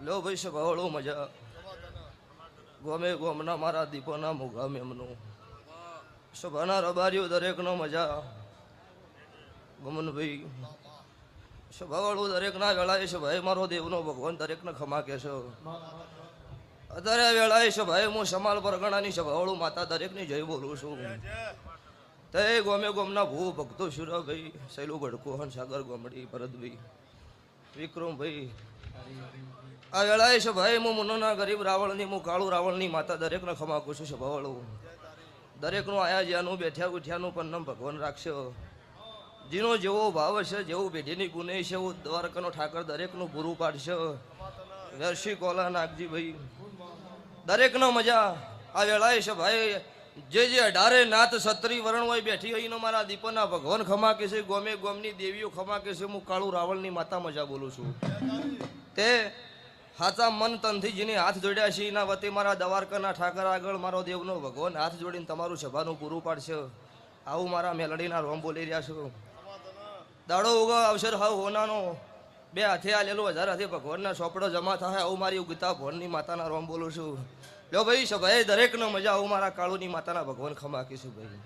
લો ભાઈ સભાવાળો મજા ગોમે ગોમના મારા દીપોના મુગા મેમનું સભાના રબારીઓ દરેકનો મજા ગમનભાઈ સભાવાળું દરેકના વેળાએ છે ભાઈ મારો દેવનો ભગવાન દરેકને ખમા કહેશો અત્યારે વેળાએ છે ભાઈ હું સમાલ પરગણાની સભાવાળું માતા દરેકની જય બોલું છું તે ગોમે ગોમના ભૂ ભક્તો શુરાભાઈ સૈલું ભડકો હંસાગર ગોમડી ભરતભાઈ વિક્રમભાઈ આ વેળાએ છે ભાઈ હું મુનોના ગરીબ રાવણની હું કાળું રાવણની માતા દરેકને ખમાકું છું સભાવાળું દરેકનું આયા જ્યાંનું બેઠ્યા ઉઠ્યાનું પણ ભગવાન રાખશે જેનો જેવો ભાવ છે જેવું પેઢીની ગુને છે એવું દ્વારકાનો ઠાકર દરેકનું પૂરું પાડશે વેરશી કોલા નાગજી ભાઈ દરેકનો મજા આ વેળાએ છે ભાઈ જે 18 નાથ સત્રી વરણ હોય બેઠી હોય મારા દીપોના ભગવાન ખમા કે છે ગોમે ગોમની દેવીઓ ખમા કે છે હું કાળું રાવણની માતા મજા બોલું છું તે હાચા મન તનથી જેને હાથ જોડ્યા છે એના વતી મારા દ્વારકાના ઠાકર આગળ મારો દેવનો ભગવાન હાથ જોડીને તમારું સભાનું પૂરું પાડશે આવું મારા મેલડીના રોમ બોલી રહ્યા છો દાડો ઉગો અવસર હાવ હોનાનો બે હાથે આલેલો 1000 હાથે ભગવાનના સોપડો જમા થાય આવું મારી ઉગતા ભોનની માતાના રોમ બોલું છું લો ભાઈ સભાએ દરેકનો મજા આવું મારા કાળુની માતાના ભગવાન ખમા કીશું ભાઈ